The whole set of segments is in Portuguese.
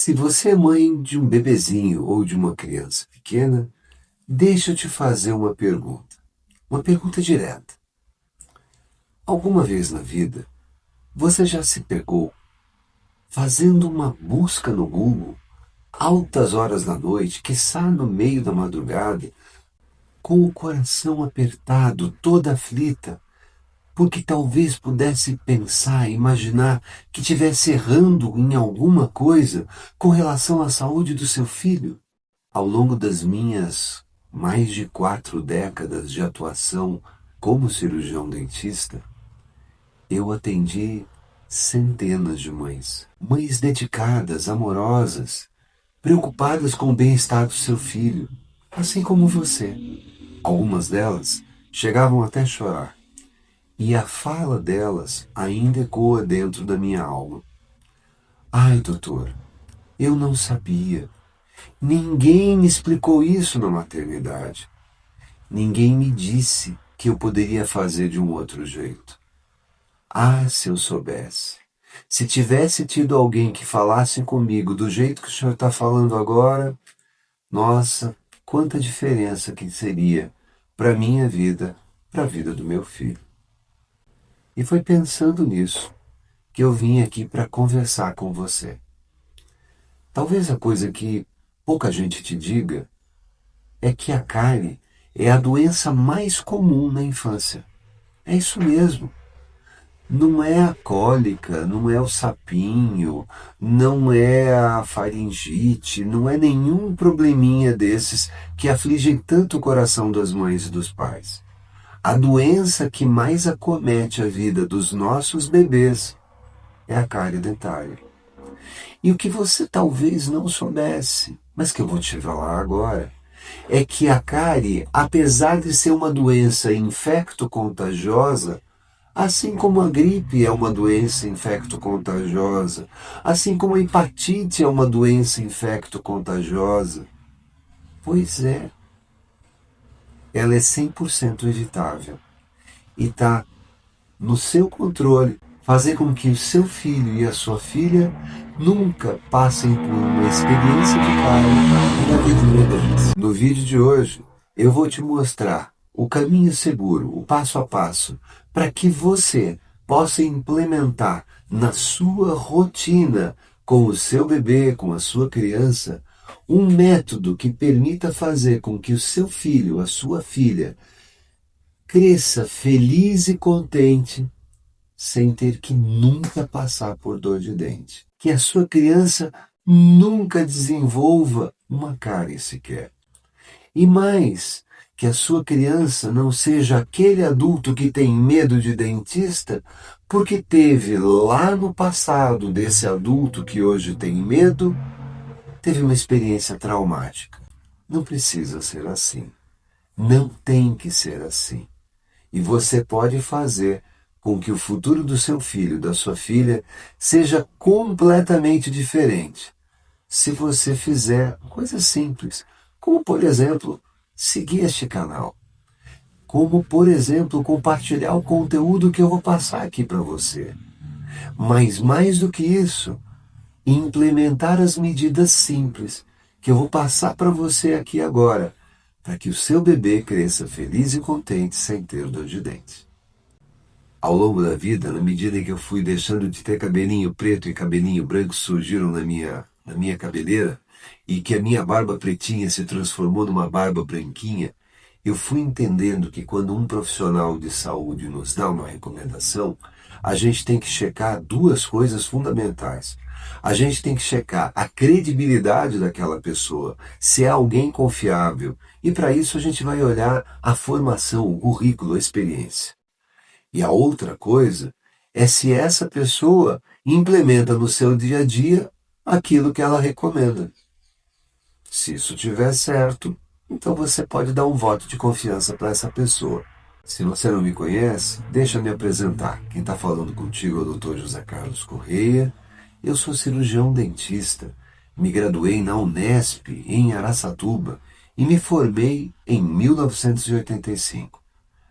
Se você é mãe de um bebezinho ou de uma criança pequena, deixa eu te fazer uma pergunta. Uma pergunta direta. Alguma vez na vida, você já se pegou fazendo uma busca no Google, altas horas da noite, quiçá no meio da madrugada, com o coração apertado, toda aflita, porque talvez pudesse pensar, imaginar que estivesse errando em alguma coisa com relação à saúde do seu filho? Ao longo das minhas mais de 4 décadas de atuação como cirurgião dentista, eu atendi centenas de mães. Mães dedicadas, amorosas, preocupadas com o bem-estar do seu filho, assim como você. Algumas delas chegavam até a chorar. E a fala delas ainda ecoa dentro da minha alma. Ai, doutor, eu não sabia. Ninguém me explicou isso na maternidade. Ninguém me disse que eu poderia fazer de um outro jeito. Ah, se eu soubesse. Se tivesse tido alguém que falasse comigo do jeito que o senhor está falando agora, nossa, quanta diferença que seria para a minha vida, para a vida do meu filho. E foi pensando nisso que eu vim aqui para conversar com você. Talvez a coisa que pouca gente te diga é que a cárie é a doença mais comum na infância. É isso mesmo. Não é a cólica, não é o sapinho, não é a faringite, não é nenhum probleminha desses que afligem tanto o coração das mães e dos pais. A doença que mais acomete a vida dos nossos bebês é a cárie dentária. E o que você talvez não soubesse, mas que eu vou te falar agora, é que a cárie, apesar de ser uma doença infecto-contagiosa, assim como a gripe é uma doença infecto-contagiosa, assim como a hepatite é uma doença infecto-contagiosa, pois é, ela é 100% evitável e está no seu controle fazer com que o seu filho e a sua filha nunca passem por uma experiência de cárie na vidinha deles. No vídeo de hoje, eu vou te mostrar o caminho seguro, o passo a passo, para que você possa implementar na sua rotina com o seu bebê, com a sua criança, um método que permita fazer com que o seu filho, a sua filha, cresça feliz e contente, sem ter que nunca passar por dor de dente. Que a sua criança nunca desenvolva uma cárie sequer. E mais, que a sua criança não seja aquele adulto que tem medo de dentista porque teve lá no passado desse adulto que hoje tem medo, teve uma experiência traumática. Não precisa ser assim. Não tem que ser assim. E você pode fazer com que o futuro do seu filho, da sua filha, seja completamente diferente. Se você fizer coisas simples, como por exemplo, seguir este canal. Como por exemplo, compartilhar o conteúdo que eu vou passar aqui para você. Mas mais do que isso, implementar as medidas simples que eu vou passar para você aqui agora, para que o seu bebê cresça feliz e contente sem ter dor de dente. Ao longo da vida, na medida em que eu fui deixando de ter cabelinho preto e cabelinho branco surgiram na minha cabeleira, e que a minha barba pretinha se transformou numa barba branquinha, eu fui entendendo que quando um profissional de saúde nos dá uma recomendação, a gente tem que checar duas coisas fundamentais. A gente tem que checar a credibilidade daquela pessoa, se é alguém confiável, e para isso a gente vai olhar a formação, o currículo, a experiência. E a outra coisa é se essa pessoa implementa no seu dia a dia aquilo que ela recomenda. Se isso estiver certo, então você pode dar um voto de confiança para essa pessoa. Se você não me conhece, deixa eu me apresentar. Quem está falando contigo é o Dr. José Carlos Correia. Eu sou cirurgião dentista. Me graduei na Unesp, em Araçatuba, e me formei em 1985.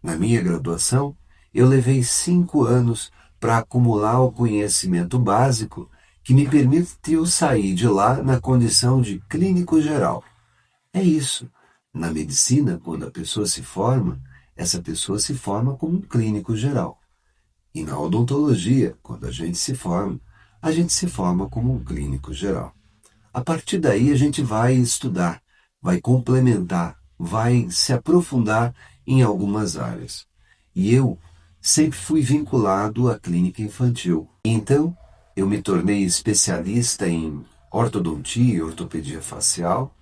Na minha graduação, eu levei 5 anos para acumular o conhecimento básico que me permitiu sair de lá na condição de clínico geral. É isso. Na medicina, quando a pessoa se forma, essa pessoa se forma como um clínico geral. E na odontologia, quando a gente se forma como um clínico geral. A partir daí a gente vai estudar, vai complementar, vai se aprofundar em algumas áreas. E eu sempre fui vinculado à clínica infantil. Então, eu me tornei especialista em ortodontia e ortopedia facial.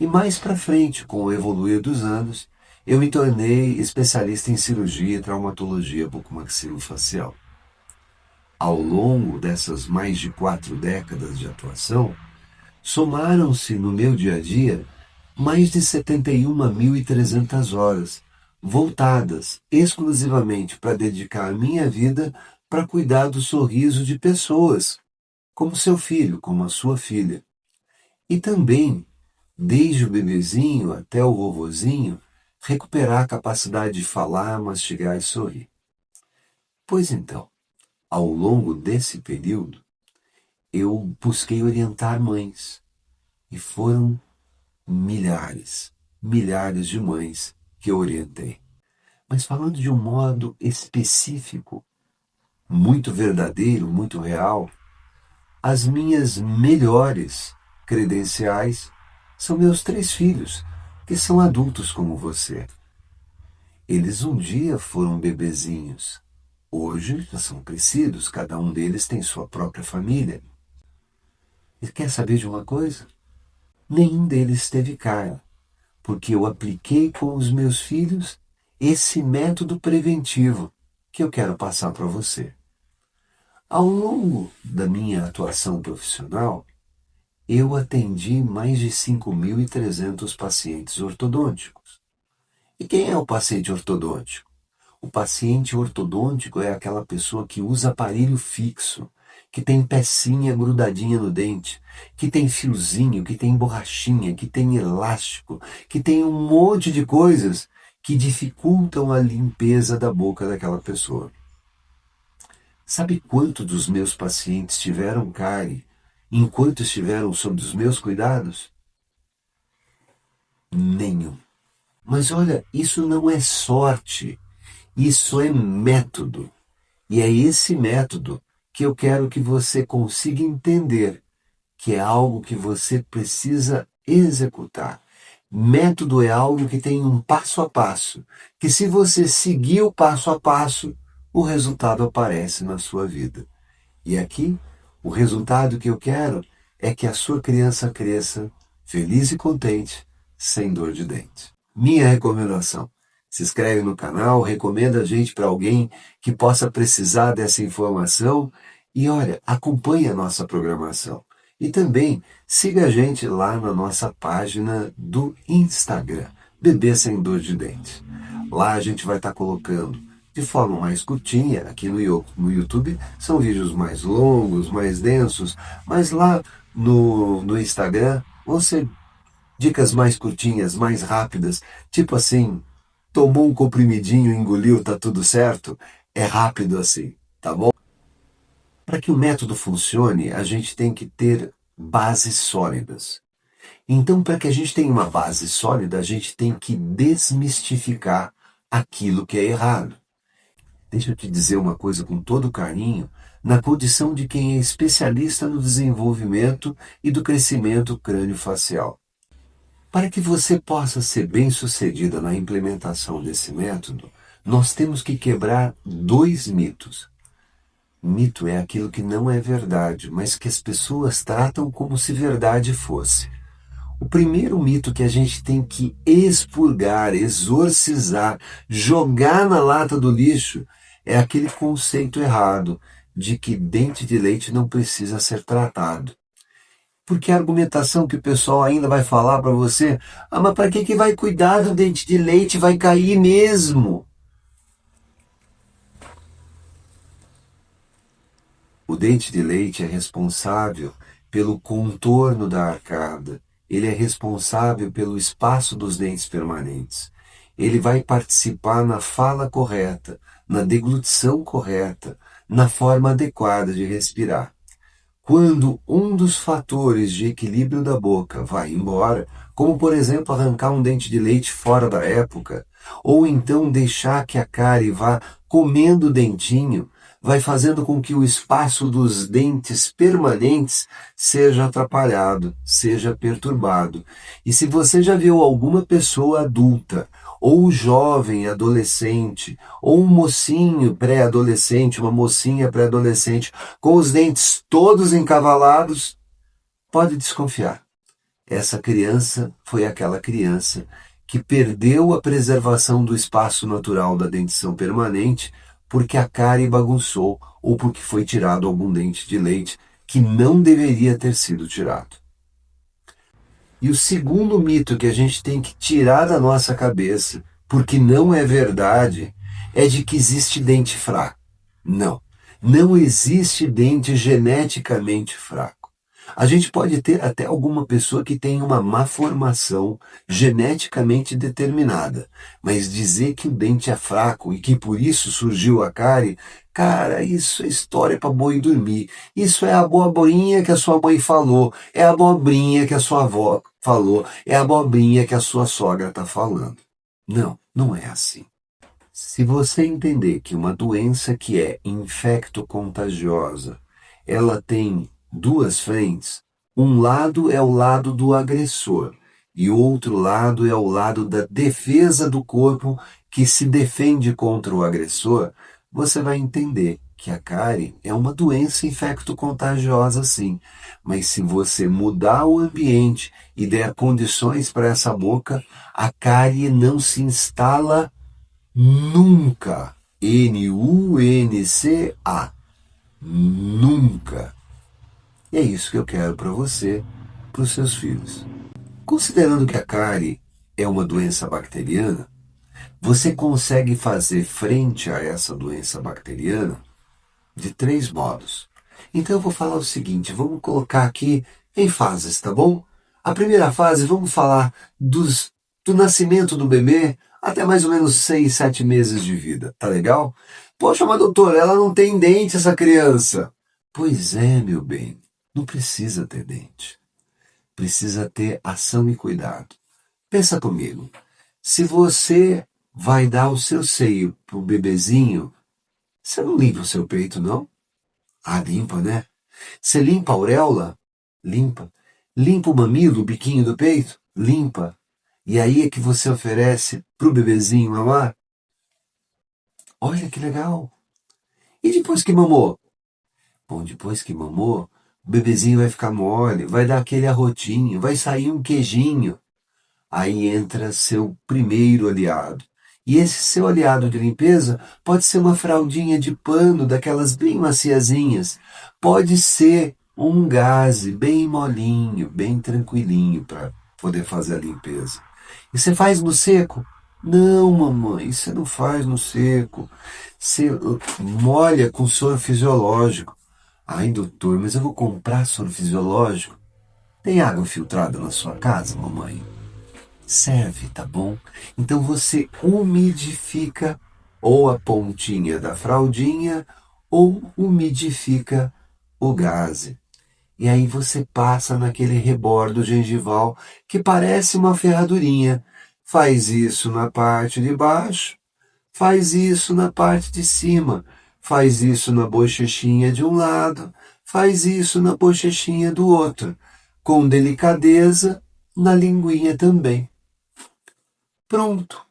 E mais para frente, com o evoluir dos anos, eu me tornei especialista em cirurgia e traumatologia bucomaxilofacial. Ao longo dessas mais de 4 décadas de atuação, somaram-se no meu dia a dia mais de 71.300 horas, voltadas exclusivamente para dedicar a minha vida para cuidar do sorriso de pessoas, como seu filho, como a sua filha. E também, desde o bebezinho até o vovozinho, recuperar a capacidade de falar, mastigar e sorrir. Pois então, ao longo desse período, eu busquei orientar mães, e foram milhares de mães que eu orientei. Mas falando de um modo específico, muito verdadeiro, muito real, as minhas melhores credenciais são meus 3 filhos, que são adultos como você. Eles um dia foram bebezinhos. Hoje já são crescidos, cada um deles tem sua própria família. E quer saber de uma coisa? Nenhum deles teve cara, porque eu apliquei com os meus filhos esse método preventivo que eu quero passar para você. Ao longo da minha atuação profissional, eu atendi mais de 5.300 pacientes ortodônticos. E quem é o paciente ortodôntico? O paciente ortodôntico é aquela pessoa que usa aparelho fixo, que tem pecinha grudadinha no dente, que tem fiozinho, que tem borrachinha, que tem elástico, que tem um monte de coisas que dificultam a limpeza da boca daquela pessoa. Sabe quanto dos meus pacientes tiveram cárie enquanto estiveram sob os meus cuidados? Nenhum. Mas olha, isso não é sorte, isso é método. E é esse método que eu quero que você consiga entender, que é algo que você precisa executar. Método é algo que tem um passo a passo, que se você seguir o passo a passo, o resultado aparece na sua vida. E aqui, o resultado que eu quero é que a sua criança cresça feliz e contente, sem dor de dente. Minha recomendação: se inscreve no canal, recomenda a gente para alguém que possa precisar dessa informação e olha, acompanhe a nossa programação. E também siga a gente lá na nossa página do Instagram, Bebê Sem Dor de Dente. Lá a gente vai estar colocando de forma mais curtinha, aqui no YouTube são vídeos mais longos, mais densos, mas lá no Instagram vão ser dicas mais curtinhas, mais rápidas, tipo assim, tomou um comprimidinho, engoliu, tá tudo certo? É rápido assim, tá bom? Para que o método funcione, a gente tem que ter bases sólidas. Então, para que a gente tenha uma base sólida, a gente tem que desmistificar aquilo que é errado. Deixa eu te dizer uma coisa com todo carinho, na condição de quem é especialista no desenvolvimento e do crescimento crânio-facial. Para que você possa ser bem-sucedida na implementação desse método, nós temos que quebrar 2 mitos. Mito é aquilo que não é verdade, mas que as pessoas tratam como se verdade fosse. O primeiro mito que a gente tem que expurgar, exorcizar, jogar na lata do lixo é aquele conceito errado de que dente de leite não precisa ser tratado. Porque a argumentação que o pessoal ainda vai falar para você, mas para que vai cuidar do dente de leite? Vai cair mesmo. O dente de leite é responsável pelo contorno da arcada. Ele é responsável pelo espaço dos dentes permanentes. Ele vai participar na fala correta, na deglutição correta, na forma adequada de respirar. quando um dos fatores de equilíbrio da boca vai embora, como por exemplo arrancar um dente de leite fora da época, ou então deixar que a cárie vá comendo o dentinho, vai fazendo com que o espaço dos dentes permanentes seja atrapalhado, seja perturbado. E se você já viu alguma pessoa adulta, ou jovem, adolescente, ou um mocinho pré-adolescente, uma mocinha pré-adolescente, com os dentes todos encavalados, pode desconfiar. Essa criança foi aquela criança que perdeu a preservação do espaço natural da dentição permanente porque a cárie bagunçou ou porque foi tirado algum dente de leite que não deveria ter sido tirado. E o segundo mito que a gente tem que tirar da nossa cabeça, porque não é verdade, é de que existe dente fraco. Não, não existe dente geneticamente fraco. A gente pode ter até alguma pessoa que tem uma má formação geneticamente determinada, mas dizer que o dente é fraco e que por isso surgiu a cárie, cara, isso é história para boi dormir. Isso é a abobrinha que a sua mãe falou, é a abobrinha que a sua avó falou, é a abobrinha que a sua sogra está falando. Não, não é assim. Se você entender que uma doença que é infecto-contagiosa, ela tem duas frentes, um lado é o lado do agressor e o outro lado é o lado da defesa do corpo que se defende contra o agressor, você vai entender que a cárie é uma doença infecto-contagiosa sim, mas se você mudar o ambiente e der condições para essa boca, a cárie não se instala nunca. N-U-N-C-A. Nunca. E é isso que eu quero para você, para os seus filhos. Considerando que a cárie é uma doença bacteriana, você consegue fazer frente a essa doença bacteriana de 3 modos. Então eu vou falar o seguinte, vamos colocar aqui em fases, tá bom? A primeira fase, vamos falar do nascimento do bebê até mais ou menos 6, 7 meses de vida, tá legal? Poxa, mas doutor, ela não tem dente essa criança. Pois é, meu bem. Não precisa ter dente. Precisa ter ação e cuidado. Pensa comigo. Se você vai dar o seu seio pro bebezinho, você não limpa o seu peito, não? Ah, limpa, né? Você limpa a auréola? Limpa. Limpa o mamilo, o biquinho do peito? Limpa. E aí é que você oferece pro bebezinho mamar? Olha que legal. E depois que mamou? Bom, depois que mamou, o bebezinho vai ficar mole, vai dar aquele arrotinho, vai sair um queijinho. Aí entra seu primeiro aliado. E esse seu aliado de limpeza pode ser uma fraldinha de pano, daquelas bem maciazinhas. Pode ser um gaze bem molinho, bem tranquilinho para poder fazer a limpeza. E você faz no seco? Não, mamãe, você não faz no seco. Você molha com soro fisiológico. Ai, doutor, mas eu vou comprar soro fisiológico? Tem água filtrada na sua casa, mamãe? Serve, tá bom? Então você umidifica ou a pontinha da fraldinha ou umidifica o gaze. E aí você passa naquele rebordo gengival que parece uma ferradurinha. Faz isso na parte de baixo, faz isso na parte de cima. Faz isso na bochechinha de um lado, faz isso na bochechinha do outro, com delicadeza na linguinha também. Pronto.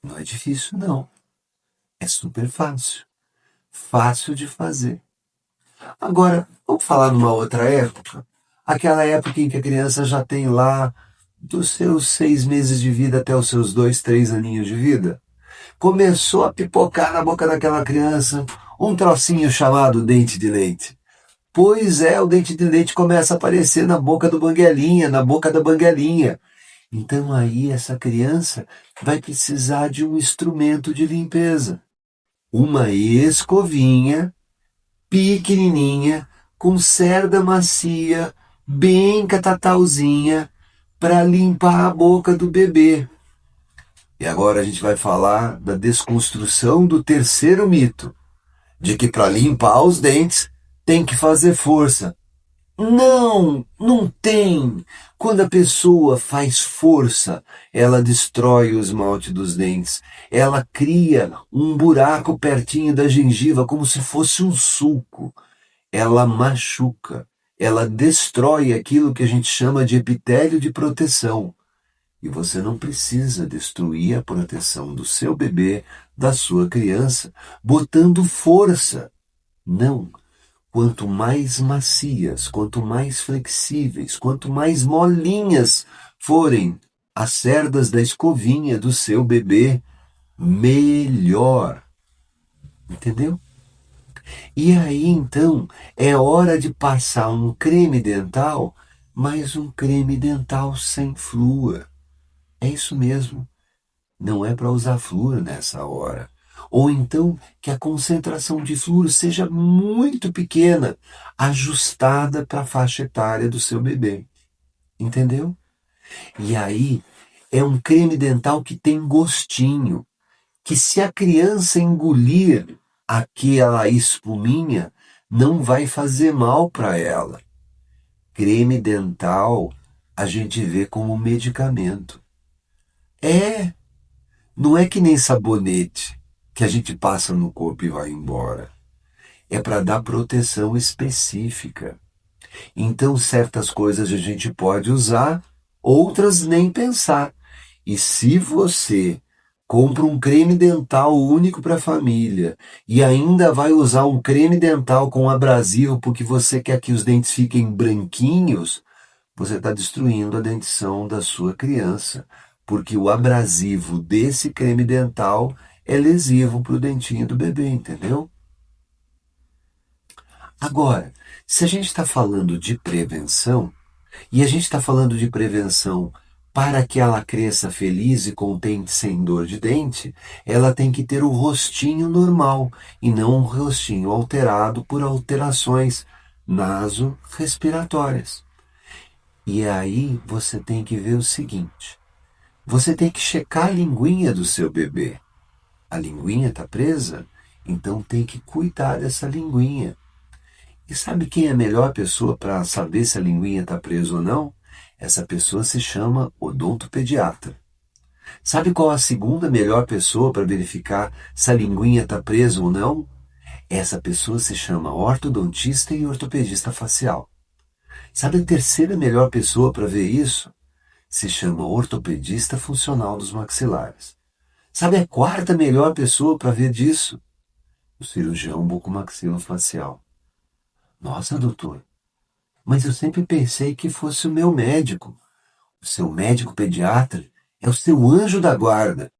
Não é difícil, não. É super fácil. Fácil de fazer. Agora, vamos falar numa outra época? Aquela época em que a criança já tem lá dos seus 6 meses de vida até os seus 2, 3 aninhos de vida. Começou a pipocar na boca daquela criança um trocinho chamado dente de leite. Pois é, o dente de leite começa a aparecer na boca do banguelinha, na boca da banguelinha. Então aí essa criança vai precisar de um instrumento de limpeza. Uma escovinha pequenininha, com cerda macia, bem catatauzinha, para limpar a boca do bebê. E agora a gente vai falar da desconstrução do terceiro mito, de que para limpar os dentes Tem que fazer força. Não, não tem. Quando a pessoa faz força, ela destrói o esmalte dos dentes. Ela cria um buraco pertinho da gengiva, como se fosse um sulco. Ela machuca. Ela destrói aquilo que a gente chama de epitélio de proteção. E você não precisa destruir a proteção do seu bebê, da sua criança, botando força. Não. Quanto mais macias, quanto mais flexíveis, quanto mais molinhas forem as cerdas da escovinha do seu bebê, melhor. Entendeu? E aí então é hora de passar um creme dental, mas um creme dental sem flúor. É isso mesmo. Não é para usar flúor nessa hora. Ou então que a concentração de flúor seja muito pequena, ajustada para a faixa etária do seu bebê. Entendeu? E aí é um creme dental que tem gostinho, que se a criança engolir aquela espuminha, não vai fazer mal para ela. Creme dental a gente vê como medicamento. Não é que nem sabonete que a gente passa no corpo e vai embora. É para dar proteção específica. Então, certas coisas a gente pode usar, outras nem pensar. E se você compra um creme dental único para a família e ainda vai usar um creme dental com abrasivo porque você quer que os dentes fiquem branquinhos, você está destruindo a dentição da sua criança, porque o abrasivo desse creme dental é lesivo para o dentinho do bebê, entendeu? Agora, se a gente está falando de prevenção, e a gente está falando de prevenção para que ela cresça feliz e contente sem dor de dente, ela tem que ter o rostinho normal e não um rostinho alterado por alterações naso-respiratórias. E aí você tem que ver o seguinte: você tem que checar a linguinha do seu bebê. A linguinha está presa? Então tem que cuidar dessa linguinha. E sabe quem é a melhor pessoa para saber se a linguinha está presa ou não? Essa pessoa se chama odontopediatra. Sabe qual a segunda melhor pessoa para verificar se a linguinha está presa ou não? Essa pessoa se chama ortodontista e ortopedista facial. Sabe a terceira melhor pessoa para ver isso? Se chama ortopedista funcional dos maxilares. Sabe a quarta melhor pessoa para ver disso? O cirurgião bucomaxilofacial. Nossa, doutor, mas eu sempre pensei que fosse o meu médico. O seu médico pediatra é o seu anjo da guarda.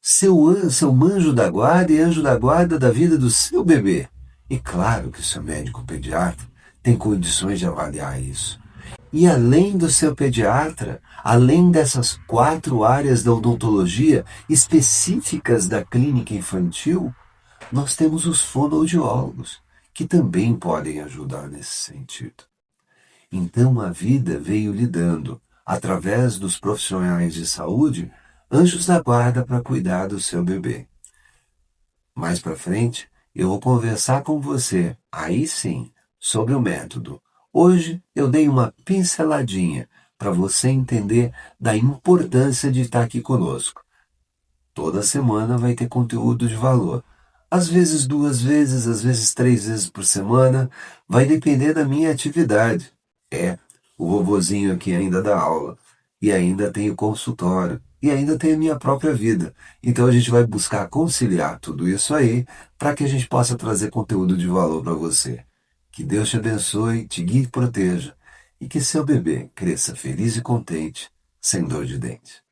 Seu anjo da guarda e anjo da guarda da vida do seu bebê. E claro que o seu médico pediatra tem condições de avaliar isso. E além do seu pediatra, além dessas 4 áreas da odontologia específicas da clínica infantil, nós temos os fonoaudiólogos, que também podem ajudar nesse sentido. Então a vida veio lhe dando, através dos profissionais de saúde, anjos da guarda para cuidar do seu bebê. Mais para frente, eu vou conversar com você, aí sim, sobre o método. Hoje eu dei uma pinceladinha para você entender da importância de estar aqui conosco. Toda semana vai ter conteúdo de valor. Às vezes 2 vezes, às vezes 3 vezes por semana, vai depender da minha atividade. O vovozinho aqui ainda dá aula, e ainda tem o consultório, e ainda tem a minha própria vida. Então a gente vai buscar conciliar tudo isso aí para que a gente possa trazer conteúdo de valor para você. Que Deus te abençoe, te guie e proteja, e que seu bebê cresça feliz e contente, sem dor de dente.